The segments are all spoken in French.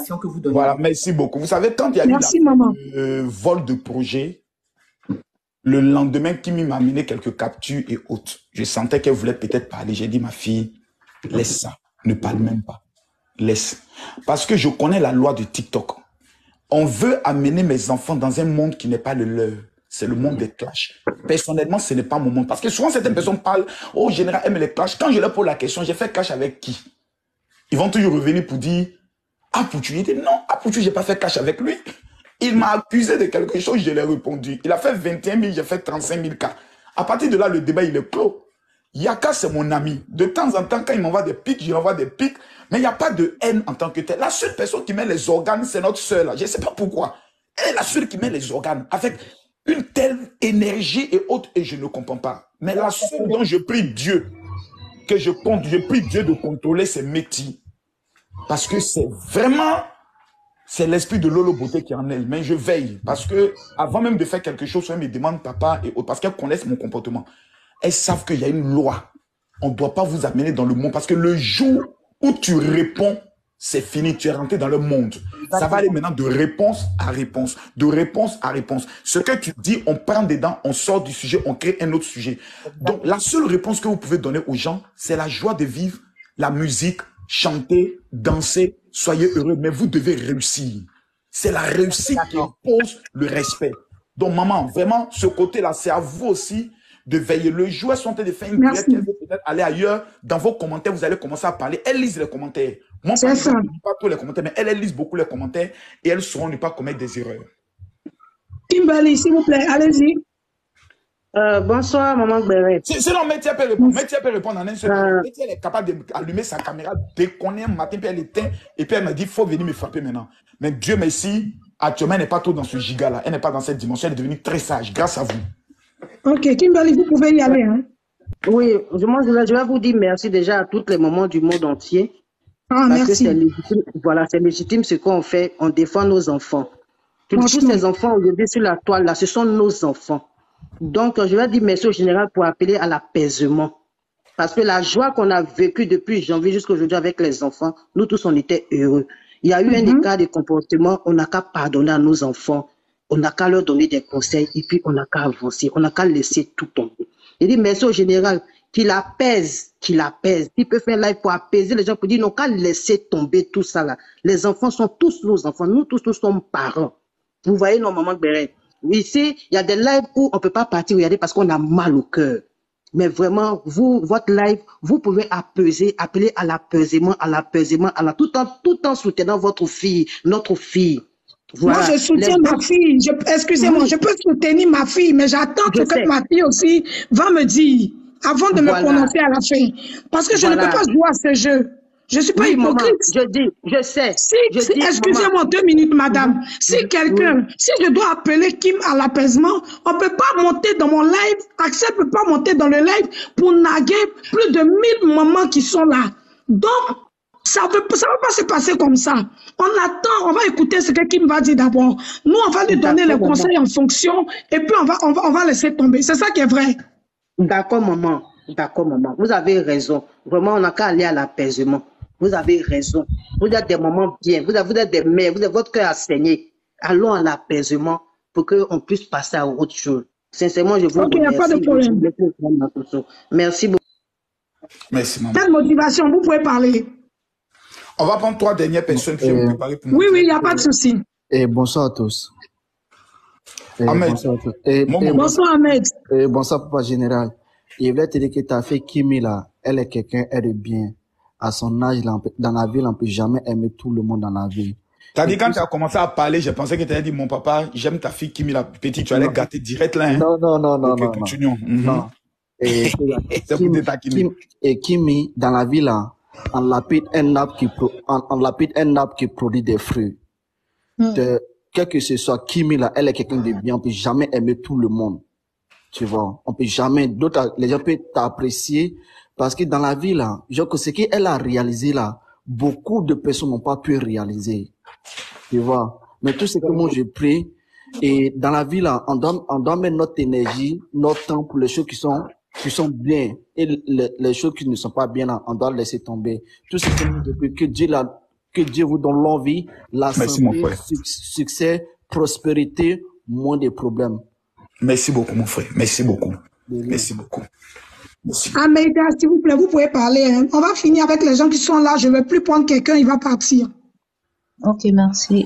motivation que vous donnez. Voilà, merci beaucoup. Vous savez, quand il y a eu le vol de projet, le lendemain, Kimi m'a amené quelques captures et autres. Je sentais qu'elle voulait peut-être parler. J'ai dit, ma fille, laisse ça. Ne parle même pas. Laisse. Parce que je connais la loi de TikTok. On veut amener mes enfants dans un monde qui n'est pas le leur. C'est le monde des clashs. Personnellement, ce n'est pas mon monde. Parce que souvent, certaines personnes parlent, oh, général, aime les clashs. Quand je leur pose la question, j'ai fait clash avec qui? Ils vont toujours revenir pour dire, ah, Poutou, il dit, non, ah, Poutou, j'ai pas fait clash avec lui. Il m'a accusé de quelque chose, je l'ai répondu. Il a fait 21 000, j'ai fait 35 000 cas. À partir de là, le débat, il est clos. Yaka, c'est mon ami. De temps en temps, quand il m'envoie des pics, je lui envoie des pics. Mais il n'y a pas de haine en tant que tel. La seule personne qui met les organes, c'est notre sœur, là. Je ne sais pas pourquoi. Elle est la seule qui met les organes avec une telle énergie et autres, et je ne comprends pas. Mais la seule dont je prie Dieu, que je compte, je prie Dieu de contrôler ses métiers. Parce que c'est vraiment, c'est l'esprit de Lolo Beauté qui est en elle. Mais je veille. Parce que, avant même de faire quelque chose, elle me demande papa et autres, parce qu'elles connaissent mon comportement. Elles savent qu'il y a une loi. On ne doit pas vous amener dans le monde. Parce que le jour où tu réponds, c'est fini. Tu es rentré dans le monde. Ça va aller maintenant de réponse à réponse. De réponse à réponse. Ce que tu dis, on prend dedans, on sort du sujet, on crée un autre sujet. Donc, la seule réponse que vous pouvez donner aux gens, c'est la joie de vivre, la musique, chanter, danser, soyez heureux. Mais vous devez réussir. C'est la réussite qui impose le respect. Donc, maman, vraiment, ce côté-là, c'est à vous aussi de veiller. Le jour, elles sont en train de faire une prière qu'elle veut peut-être aller ailleurs. Dans vos commentaires, vous allez commencer à parler. Elles lisent les commentaires. Moi, je ne lis pas tous les commentaires, mais elles lisent beaucoup les commentaires et elles sauront ne pas commettre des erreurs. Kimberly, s'il vous plaît, allez-y. Bonsoir, maman Gberet. Sinon, Métia peut répondre. Métia peut répondre en un seul. Métia, elle est capable d'allumer sa caméra dès qu'on est un matin, puis elle éteint, et puis elle me dit, il faut venir me frapper maintenant. Mais Dieu merci, actuellement, elle n'est pas trop dans ce giga-là. Elle n'est pas dans cette dimension. Elle est devenue très sage, grâce à vous. Ok, Kimberly, vous pouvez y aller. Hein? Oui, moi, je vais vous dire merci déjà à tous les moments du monde entier. Ah, parce merci. Que c'est légitime, voilà, c'est légitime ce qu'on fait. On défend nos enfants. Tous ces enfants aujourd'hui sur la toile, là, ce sont nos enfants. Donc, je vais dire merci au général pour appeler à l'apaisement. Parce que la joie qu'on a vécue depuis janvier jusqu'à aujourd'hui avec les enfants, nous tous, on était heureux. Il y a eu un écart de comportement, on n'a qu'à pardonner à nos enfants, on n'a qu'à leur donner des conseils et puis on n'a qu'à avancer, on n'a qu'à laisser tout tomber. Je dis merci au général qu'il apaise, qu'il apaise. Il peut faire live pour apaiser les gens, pour dire non, qu'à laisser tomber tout ça là. Les enfants sont tous nos enfants, nous tous, nous sommes parents. Vous voyez nos mamans Gberet. Ici, il y a des lives où on ne peut pas partir regarder parce qu'on a mal au cœur. Mais vraiment, vous, votre live, vous pouvez apaiser, appeler à l'apaisement, tout en soutenant votre fille, notre fille. Voilà. Moi, je soutiens ma fille. Excusez-moi, je peux soutenir ma fille, mais j'attends que ma fille aussi va me dire, avant de me prononcer à la fin. Parce que je ne peux pas jouer à ce jeu. Je ne suis pas hypocrite. Maman, je sais. Excusez-moi 2 minutes, madame. Si je dois appeler Kim à l'apaisement, on ne peut pas monter dans mon live, Axel ne peut pas monter dans le live pour naguer plus de 1000 mamans qui sont là. Donc, ça ne va pas se passer comme ça. On attend, on va écouter ce que Kim va dire d'abord. Nous, on va lui donner les conseils en fonction et puis on va laisser tomber. C'est ça qui est vrai. D'accord, maman. D'accord, maman. Vous avez raison. Vraiment, on n'a qu'à aller à l'apaisement. Vous avez raison. Vous êtes des moments bien. Vous êtes des mères. Vous avez votre cœur à saigner. Allons à l'apaisement pour qu'on puisse passer à autre chose. Sincèrement, je vous remercie. Il n'y a pas de problème. Merci beaucoup. Merci, maman. Quelle motivation, vous pouvez parler. On va prendre 3 dernières personnes qui ont préparé pour nous. Oui, il n'y a pas de souci. Et bonsoir à tous. Ahmed. Bonsoir à tous. Bonsoir, Ahmed. Bonsoir, Papa Général. Je voulais te dire que tu as fait Kimi là. Elle est quelqu'un, elle est bien. À son âge, dans la vie, on ne peut jamais aimer tout le monde dans la vie. T'as dit quand tu as commencé à parler, je pensais que tu allais dire, mon papa, j'aime ta fille Kimi la petite, tu allais gâter direct là. Hein? Non. Continuons. Non. Et Kimi, dans la vie là, on lapide un arbre qui produit des fruits. Quel que ce soit, Kimi là, elle est quelqu'un de bien. On ne peut jamais aimer tout le monde. Tu vois, on peut jamais, les gens peuvent t'apprécier parce que dans la vie là, ce qu'elle a réalisé là, beaucoup de personnes n'ont pas pu réaliser. Tu vois, mais tout ce que moi je prie, et dans la vie là, on doit mettre notre énergie, notre temps pour les choses qui sont bien, et les choses qui ne sont pas bien là, on doit laisser tomber. Tout ce que moi je prie, Que Dieu vous donne l'envie, la Merci, mon santé, frère. succès, prospérité, moins de problèmes. Merci beaucoup, mon frère. Merci beaucoup. Merci beaucoup. Merci. Améda, s'il vous plaît, vous pouvez parler. Hein. On va finir avec les gens qui sont là. Je ne vais plus prendre quelqu'un, il va partir. Ok, merci.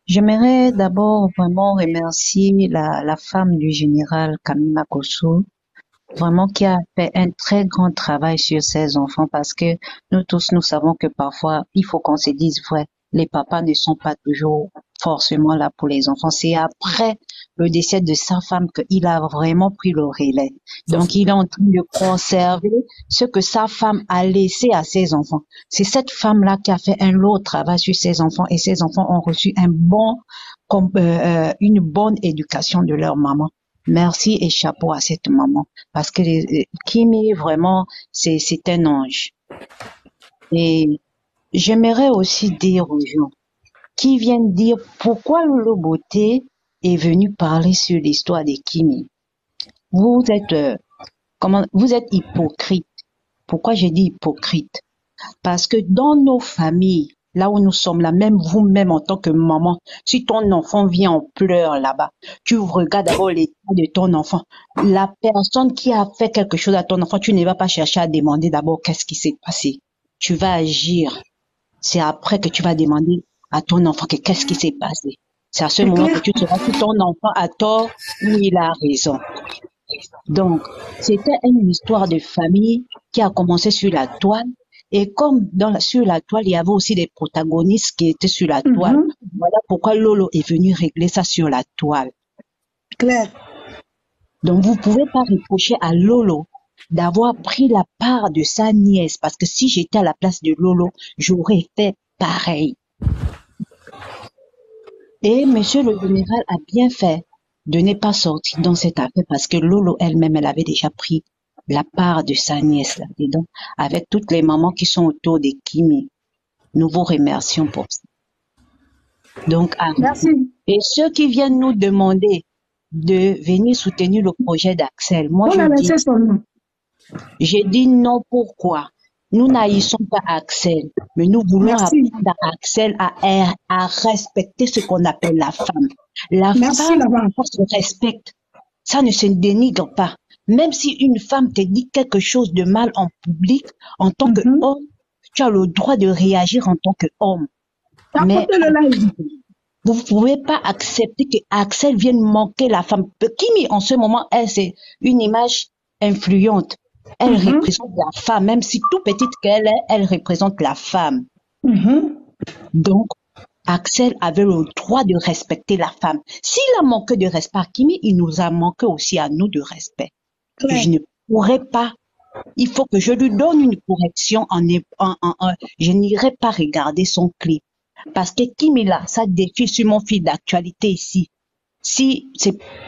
J'aimerais d'abord vraiment remercier la femme du général Camille Makosso, vraiment qui a fait un très grand travail sur ses enfants, parce que nous tous, nous savons que parfois, il faut qu'on se dise vrai, les papas ne sont pas toujours forcément là pour les enfants. C'est après le décès de sa femme qu'il a vraiment pris le relais. Donc, il est en train de conserver ce que sa femme a laissé à ses enfants. C'est cette femme-là qui a fait un lourd travail sur ses enfants, et ses enfants ont reçu une bonne éducation de leur maman. Merci et chapeau à cette maman, parce que Kimi, vraiment, c'est un ange. Et j'aimerais aussi dire aux gens qui viennent dire pourquoi Lolo Beauté est venu parler sur l'histoire de Kimi. Vous êtes hypocrite. Pourquoi j'ai dit hypocrite? Parce que dans nos familles, là où nous sommes là, même vous-même en tant que maman, si ton enfant vient en pleurs là-bas, tu regardes d'abord l'état de ton enfant. La personne qui a fait quelque chose à ton enfant, tu ne vas pas chercher à demander d'abord qu'est-ce qui s'est passé. Tu vas agir. C'est après que tu vas demander à ton enfant que qu'est-ce qui s'est passé. C'est à ce moment que tu sauras si ton enfant a tort ou il a raison. Donc, c'était une histoire de famille qui a commencé sur la toile. Et comme sur la toile, il y avait aussi des protagonistes qui étaient sur la toile. Voilà pourquoi Lolo est venu régler ça sur la toile. Claire. Donc, vous pouvez pas reprocher à Lolo d'avoir pris la part de sa nièce, parce que si j'étais à la place de Lolo, j'aurais fait pareil. Et monsieur le général a bien fait de ne pas sortir dans cette affaire, parce que Lolo elle-même, elle avait déjà pris la part de sa nièce là-dedans, avec toutes les mamans qui sont autour de Kimi. Nous vous remercions pour ça. Donc, merci. Et ceux qui viennent nous demander de venir soutenir le projet d'Axel, moi j'ai dit non. Pourquoi? Nous n'haïssons pas Axel, mais nous voulons apprendre à Axel à respecter ce qu'on appelle la femme. La femme se respecte. Ça ne se dénigre pas. Même si une femme te dit quelque chose de mal en public, en tant qu'homme, tu as le droit de réagir en tant qu'homme. Mais vous ne pouvez pas accepter que Axel vienne manquer la femme. Kimi, en ce moment, elle, c'est une image influente. Elle représente la femme, même si tout petite qu'elle est, elle représente la femme. Donc, Axel avait le droit de respecter la femme. S'il a manqué de respect à Kimi, il nous a manqué aussi à nous de respect. Je ne pourrais pas. Il faut que je lui donne une correction. Je n'irai pas regarder son clip. Parce que Kimi, là, ça défie sur mon fil d'actualité ici.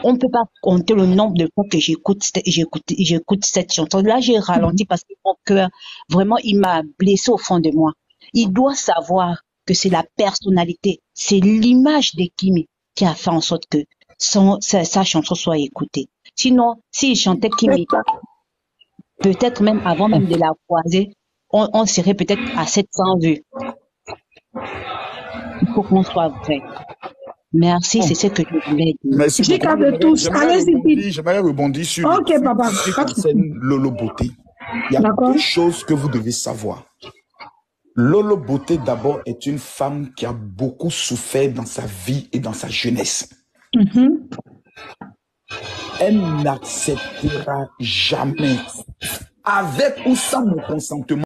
On ne peut pas compter le nombre de fois que j'écoute cette chanson. Là, j'ai ralenti parce que mon cœur, vraiment, il m'a blessé au fond de moi. Il doit savoir que c'est la personnalité, c'est l'image de Kimi qui a fait en sorte que sa chanson soit écoutée. Sinon, s'il chantait Kimi, peut-être même avant même de la croiser, on serait peut-être à 700 vues. Il faut qu'on soit vrai. Merci, c'est ce que je voulais dire. Merci. J'aimerais rebondir sur ce qui concerne Lolo Beauté. Il y a deux choses que vous devez savoir. Lolo Beauté, d'abord, est une femme qui a beaucoup souffert dans sa vie et dans sa jeunesse. Elle n'acceptera jamais, avec ou sans mon consentement,